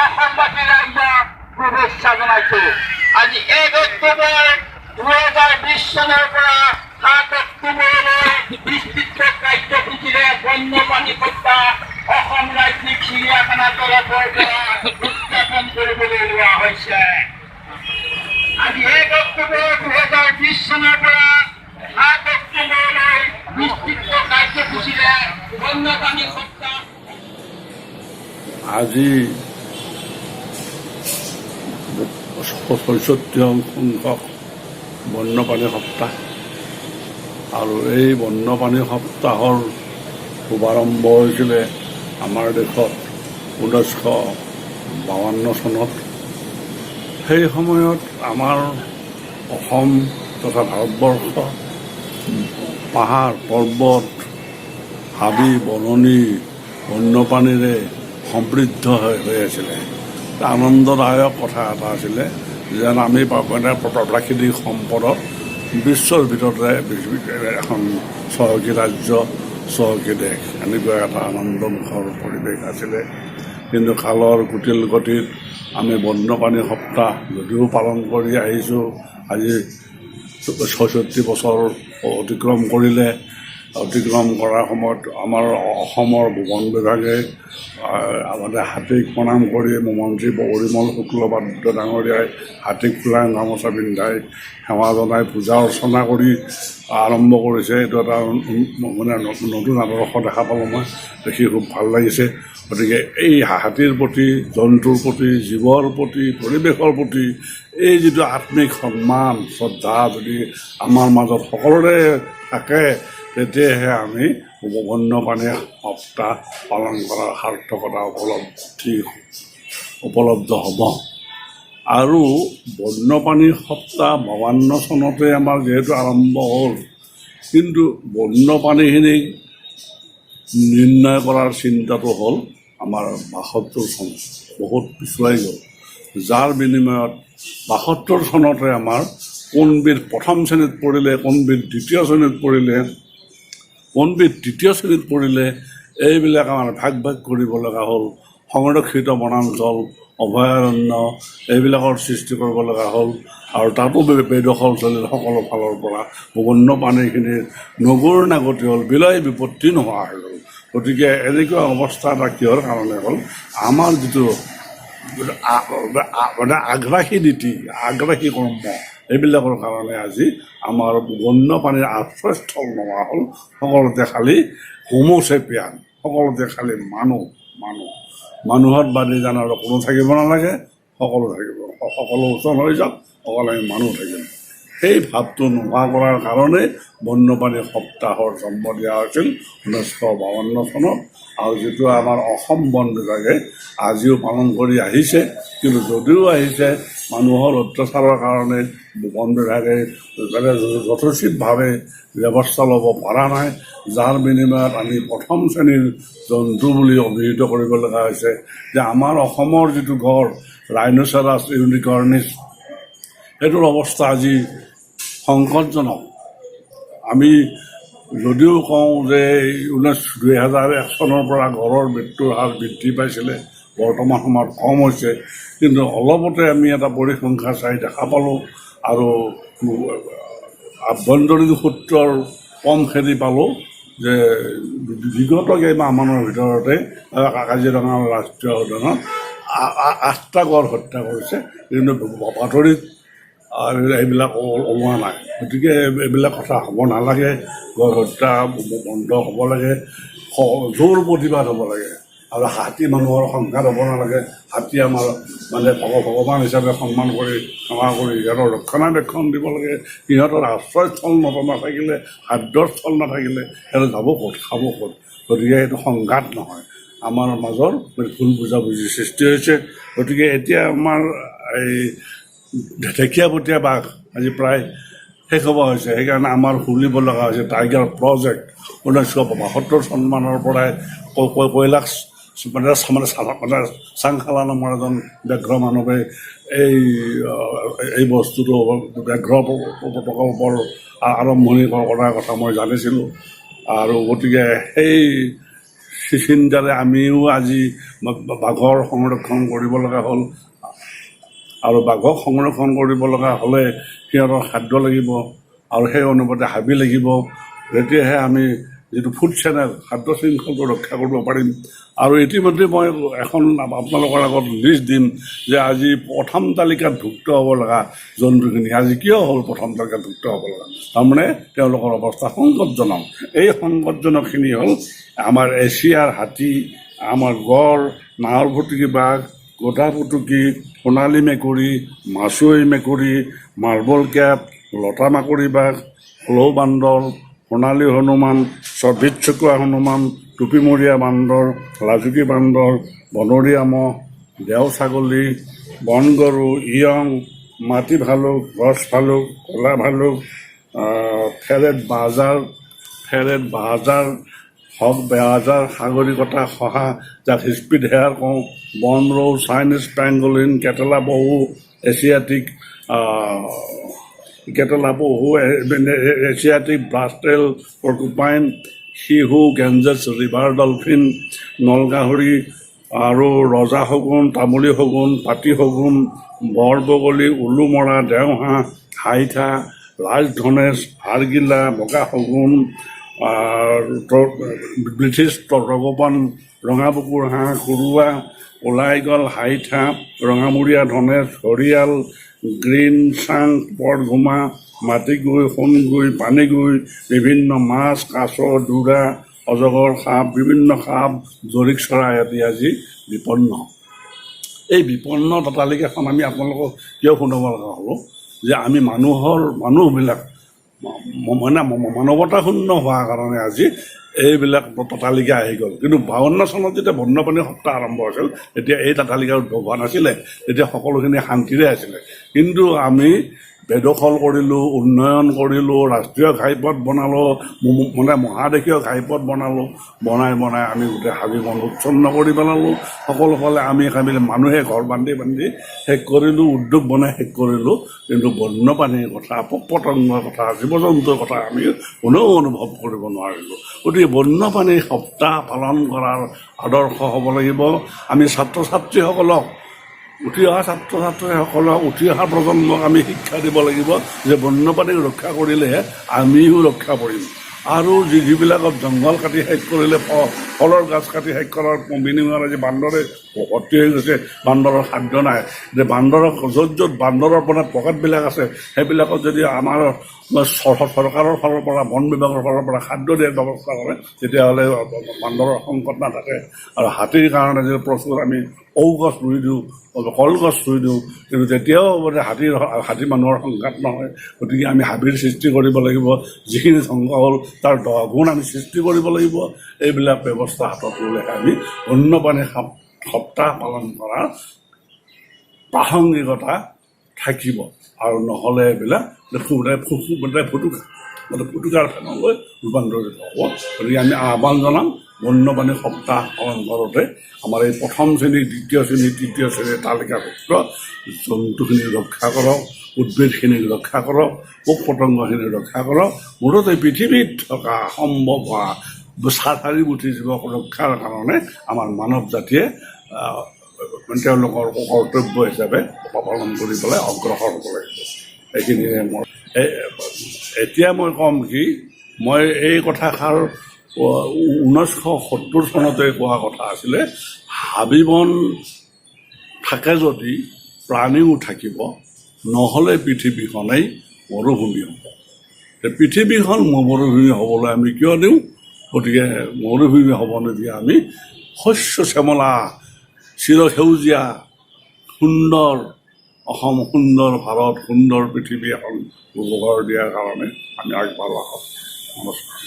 অসমবাসী ৰাইজক শুভেচ্ছা জনাইছোঁ। আজি 1 অক্টোবৰ 2020 চনৰ পৰা 7 অক্টোবৰলৈ বিস্তৃত কাৰ্যসূচীৰে বন্যপ্ৰাণী হত্যা অসম ৰাজ্যিক চিৰিয়াখানা তৰফৰ পৰা উদযাপন কৰিবলৈ লোৱা হৈছে। আজি 1 অক্টোবৰ 2020 চনৰ পৰা 7 অক্টোবৰলৈ বিস্তৃত কাৰ্যসূচীৰে বন্যপ্ৰাণী হত্যা। আজি ৬৬ সংখ্যক বন্যপ্ৰাণী সপ্তাহ আৰু এই বন্যপ্ৰাণী সপ্তাহৰ শুভাৰম্ভ হৈছিলে আমাৰ দেশত 1952 চনত। সেই সময়ত আমাৰ অসম তথা ভাৰতবৰ্ষ পাহাৰ পৰ্বত হাবি বননি বন্যপ্ৰাণীৰে সমৃদ্ধ হৈ আছিলে। আনন্দদায়ক কথা এটা আছিলে যেন আমি প্ৰাকৃতিক সম্পদত বিশ্বৰ ভিতৰতে এখন চহকী ৰাজ্য চহকী দেশ, এনেকুৱা এটা আনন্দমুখৰ পৰিৱেশ আছিলে। কিন্তু কালৰ কুটিল গতিত আমি বন্যপ্ৰাণী সপ্তাহ যদিও পালন কৰি আহিছোঁ, আজি ৬৬ বছৰ অতিক্ৰম কৰিলে। অতিক্ৰম কৰাৰ সময়ত আমাৰ অসমৰ বন বিভাগে হাতীক প্ৰণাম কৰি মন্ত্ৰী পৰিমল শুক্লবৈদ্য ডাঙৰীয়াই হাতীক ফুলাই গামোচা পিন্ধাই সেৱা জনাই পূজা অৰ্চনা কৰি আৰম্ভ কৰিছে। এইটো এটা নতুন আদৰ্শ দেখা পালোঁ মই, দেখি খুব ভাল লাগিছে। গতিকে এই হাতীৰ প্ৰতি, জন্তুৰ প্ৰতি, জীৱৰ প্ৰতি, পৰিৱেশৰ প্ৰতি এই যিটো আত্মিক সন্মান শ্ৰদ্ধা যদি আমাৰ মাজত সকলোৰে থাকে, তেতিয়াহে আমি বন্যপ্ৰাণী সপ্তাহ পালন কৰাৰ সাৰ্থকতা উপলব্ধ হ'ব। আৰু বন্যপ্ৰাণী সপ্তাহ 52 চনতে আমাৰ যিহেতু আৰম্ভ হ'ল, কিন্তু বন্যপ্ৰাণীখিনিক নিৰ্ণয় কৰাৰ চিন্তাটো হ'ল আমাৰ 72 চন, বহুত পিছুৱাই গ'ল। যাৰ বিনিময়ত 72 চনতে আমাৰ কোনবিধ প্ৰথম শ্ৰেণীত পৰিলে, কোনবিধ দ্বিতীয় শ্ৰেণীত পৰিলে, কোনবিধ তৃতীয় শ্ৰেণীত পৰিলে, এইবিলাক আমাৰ ভাগ ভাগ কৰিব লগা হ'ল। সংৰক্ষিত বনাঞ্চল, অভয়াৰণ্য এইবিলাকৰ সৃষ্টি কৰিব লগা হ'ল। আৰু তাতো বেদখল চলিল সকলো ফালৰ পৰা। বন্যপ্ৰাণীখিনিৰ নগৰ নাগতি হ'ল, বিলয় বিপত্তি নোহোৱা হৈ গ'ল। গতিকে এনেকুৱা অৱস্থা এটা কিহৰ কাৰণে হ'ল, আমাৰ যিটো আগ্ৰাসী নীতি, আগ্ৰাসী কৰ্ম, এইবিলাকৰ কাৰণে আজি আমাৰ বন্যপ্ৰাণীৰ আশ্ৰয়স্থল নোহোৱা হ'ল। সকলোতে খালি হোমোচেপিয়ান, সকলোতে খালি মানুহত বাদে জানো আৰু কোনো থাকিব নালাগে, সকলো থাকিব, সকলো ওচৰ হৈ যাওক, অকল আমি মানুহ থাকিম। সেই ভাৱটো নোহোৱা কৰাৰ কাৰণে বন্যপ্ৰাণী সপ্তাহৰ জন্ম দিয়া হৈছিল 1952 চনত। আৰু যিটো আমাৰ অসম বন বিভাগে আজিও পালন কৰি আহিছে। কিন্তু যদিও আহিছে, মানুহৰ অত্যাচাৰৰ কাৰণে বন বিভাগে যথোচিতভাৱে ব্যৱস্থা ল'ব পৰা নাই। যাৰ বিনিময়ত আমি প্ৰথম শ্ৰেণীৰ জন্তু বুলি অভিহিত কৰিব লগা হৈছে। যে আমাৰ অসমৰ যিটো গড় ৰাইন'চেৰাছ ইউনিকৰ্নিছ, সেইটোৰ অৱস্থা আজি সংকটজনক। আমি যদিও কওঁ যে 2001 চনৰ পৰা গড়ৰ মৃত্যুৰ হাৰ বৃদ্ধি পাইছিলে, বৰ্তমান সময়ত কম হৈছে, কিন্তু অলপতে আমি এটা পৰিসংখ্যা চাই দেখা পালোঁ আৰু আভ্যন্তৰীণ সূত্ৰৰ কম খেদি পালোঁ যে বিগত কেইমাহমানৰ ভিতৰতে কাজিৰঙা ৰাষ্ট্ৰীয় উদ্যানত 8টা গড় হত্যা কৰিছে, কিন্তু বাতৰিত এইবিলাক ওলোৱা নাই। গতিকে এইবিলাক কথা হ'ব নালাগে। গড় হত্যা বন্ধ হ'ব লাগে, জোৰ প্ৰতিবাদ হ'ব লাগে। আৰু হাতী মানুহৰ সংঘাত হ'ব নালাগে। হাতী আমাৰ ভগৱান হিচাপে সন্মান কৰি সেৱা কৰি সিহঁতৰ ৰক্ষণাবেক্ষণ দিব লাগে। সিহঁতৰ আশ্ৰয়স্থল নাথাকিলে, খাদ্যৰ স্থল নাথাকিলে সিহঁতে যাব ক'ত, খাব ক'ত? গতিকে এইটো সংঘাত নহয়, আমাৰ মাজৰ ভুল বুজাবুজিৰ সৃষ্টি হৈছে। গতিকে এতিয়া আমাৰ এই ঢেকীয়াপতীয়া বাঘ আজি প্ৰায় শেষ হ'ব হৈছে। সেইকাৰণে আমাৰ খুলিব লগা হৈছে টাইগাৰ প্ৰজেক্ট। 1972 চনমানৰ পৰাই কৈলাশ চাংখালা নামৰ এজন ব্যাঘ্ৰ মানৱে এই বস্তুটো ব্যাঘ্ৰ প্ৰকল্পৰ আৰম্ভণি কৰাৰ কথা মই জানিছিলোঁ। আৰু গতিকে চিন্তাৰে আমিও আজি বাঘৰ সংৰক্ষণ কৰিব লগা হ'ল। আৰু বাঘক সংৰক্ষণ কৰিব লগা হ'লে সিহঁতৰ খাদ্য লাগিব আৰু সেই অনুপাতে হাবি লাগিব। তেতিয়াহে আমি যিটো ফুড চেনেল খাদ্য শৃংখলটো ৰক্ষা কৰিব পাৰিম। আৰু ইতিমধ্যে মই এখন আপোনালোকৰ আগত লিষ্ট দিম যে আজি প্ৰথম তালিকাত ভুক্ত হ'ব লগা জন্তুখিনি আজি কিয় হ'ল প্ৰথম তালিকাত ভুক্ত হ'ব লগা। তাৰমানে তেওঁলোকৰ অৱস্থা সংকটজনক। এই সংকটজনকখিনি হ'ল আমাৰ এছিয়াৰ হাতী, আমাৰ গড়, নাহৰ ফুটুকী বাঘ, গোটা ফুটুকী, সোণালী মেকুৰী, মাছুৱৈ মেকুৰী, মাৰ্বল কেপ, লতা মাকুৰী বাঘ, ক্লৌ বান্দৰ, সোণালী হনুমান, চবিতচুকীয়া হনুমান, টুপিমূৰীয়া বান্দৰ, লাজুকী বান্দৰ, বনৰীয়া মহ, দেও ছাগলী, বন গৰু, ইয়ং, মাটি ভালুক, গছ ভালুক, ক'লা ভালুক, ফেৰেট বাজাৰ, হক বেহাজাৰ, সাগৰীকটা শহা, যাক স্পীড হেয়াৰ কওঁ, বন ৰৌ, চাইনিজ পেংগলিন, কেটেলা পহু, এছিয়াটিক এছিয়াটিক ব্লাষ্টেল পৰ্কুপাইন, শিহু, গেঞ্জেছ ৰিভাৰ ডলফিন, নলগাহৰি আৰু ৰজা শগুন, তামুলী শগুন, পাতি শগুন, বৰ বগলী, উলুমৰা, দেওহাঁহ, হাইঠা, ৰাজধনেশ, হাড়গিলা, বগা শগুন, ব্ৰিটিছ ৰগপান, ৰঙা বুকুৰ হাঁহ, কুৰুৱা, ওলাইগল, হাইঠা, ৰঙামূৰীয়া ধনেশ, ঘৰিয়াল, গ্ৰীণ চাং, পৰঘুমা, মাটিগুই, সোণগুই, পানীগুই, বিভিন্ন মাছ, কাছ, ডোৰা, অজগৰ সাপ, বিভিন্ন সাপ, জৰিক চৰাই আদি আজি বিপন্ন। এই বিপন্ন তালিকাখন আমি আপোনালোকক কিয় শুনাব লগা হ'ব যে আমি মানুহবিলাক মানে মানৱতা শূন্য হোৱাৰ কাৰণে আজি এইবিলাক তালিকা আহি গ'ল। কিন্তু 52 চনত যেতিয়া বন্যপ্ৰাণী সপ্তাহ আৰম্ভ হৈছিল তেতিয়া এই তালিকা উদ্ভৱ হোৱা নাছিলে, তেতিয়া সকলোখিনি শান্তিৰে আছিলে। কিন্তু আমি বেদখল কৰিলোঁ, উন্নয়ন কৰিলোঁ, ৰাষ্ট্ৰীয় ঘাইপথ বনালোঁ, মানে মহাদেশীয় ঘাইপথ বনালোঁ, বনাই আমি গোটেই হাবি বন উচ্ছন্ন কৰি পেলালোঁ। সকলোফালে আমি মানুহে ঘৰ বান্ধি শেষ কৰিলোঁ, উদ্যোগ বনাই শেষ কৰিলোঁ। কিন্তু বন্যপ্ৰাণীৰ কথা, পোক পতংগৰ কথা, জীৱ জন্তুৰ কথা আমি কোনেও অনুভৱ কৰিব নোৱাৰিলোঁ। গতিকে বন্যপ্ৰাণী সপ্তাহ পালন কৰাৰ আদৰ্শ হ'ব লাগিব। আমি ছাত্ৰ ছাত্ৰীসকলক, উঠি অহা ছাত্ৰ ছাত্ৰীসকলক, উঠি অহা প্ৰজন্মক আমি শিক্ষা দিব লাগিব যে বন্যপ্ৰাণীক ৰক্ষা কৰিলেহে আমিও ৰক্ষা কৰিম। আৰু যিবিলাকত জংঘল কাটি শেষ কৰিলে, ফলৰ গাছ কাটি শেষ কৰাৰ বিনিময়ত আজি বান্দৰে ভৰ্তি হৈ গৈছে, বান্দৰৰ খাদ্য নাই। যে বান্দৰৰ য'ত বান্দৰৰ পৰা পকেটবিলাক আছে সেইবিলাকত যদি আমাৰ চৰকাৰৰ ফালৰ পৰা, বন বিভাগৰ ফালৰ পৰা খাদ্য দিয়াৰ ব্যৱস্থা কৰে তেতিয়াহ'লে বান্দৰৰ সংকট নাথাকে। আৰু হাতীৰ কাৰণে যদি প্ৰচুৰ আমি ঔগছ ৰুই দিওঁ, কলগছ ৰুই দিওঁ, কিন্তু তেতিয়াও মানে হাতী মানুহৰ সংঘাত নহয়। গতিকে আমি হাবিৰ সৃষ্টি কৰিব লাগিব, যিখিনি ধ্বংস হ'ল তাৰ 10 গুণ আমি সৃষ্টি কৰিব লাগিব। এইবিলাক ব্যৱস্থা হাতত ল'লেহে আমি বন্যপ্ৰাণী সপ্তাহ পালন কৰাৰ প্ৰাসংগিকতা থাকিব। আৰু নহ'লে এইবিলাক ফুটুকাৰ ফেনলৈ ৰূপান্তৰিত হ'ব। গতিকে আমি আহ্বান জনাম বন্যপ্ৰাণী সপ্তাহ পালন কৰোঁতে আমাৰ এই প্ৰথম শ্ৰেণী, দ্বিতীয় শ্ৰেণী, তৃতীয় শ্ৰেণীৰ তালিকাভুক্ত জন্তুখিনি ৰক্ষা কৰক, উদ্ভিদখিনি ৰক্ষা কৰক, পোক পতংগখিনি ৰক্ষা কৰক। মুঠতে পৃথিৱীত থকা সম্ভৱ হোৱা চাৰিমুঠি জীৱক ৰক্ষাৰ কাৰণে আমাৰ মানৱ জাতিয়ে তেওঁলোকৰ কৰ্তব্য হিচাপে পালন কৰি পেলাই অগ্ৰসৰ হ'ব লাগিব। এইখিনিয়ে এতিয়া মই ক'ম কি, মই এই কথাষাৰ 1970 চনতে কোৱা কথা আছিলে। হাবি বন থাকে যদি প্ৰাণীও থাকিব, নহ'লে পৃথিৱীখনেই মৰুভূমি হ'ব। পৃথিৱীখন মৰুভূমি হ'বলৈ আমি কিয় দিওঁ? গতিকে মৰুভূমি হ'ব নিদিয়ে আমি শস্য শ্যামলা, চিৰসেউজীয়া, সুন্দৰ অসম, সুন্দৰ ভাৰত, সুন্দৰ পৃথিৱী এখন উপহাৰ দিয়াৰ কাৰণে আমি আগবাঢ়ো। নমস্কাৰ।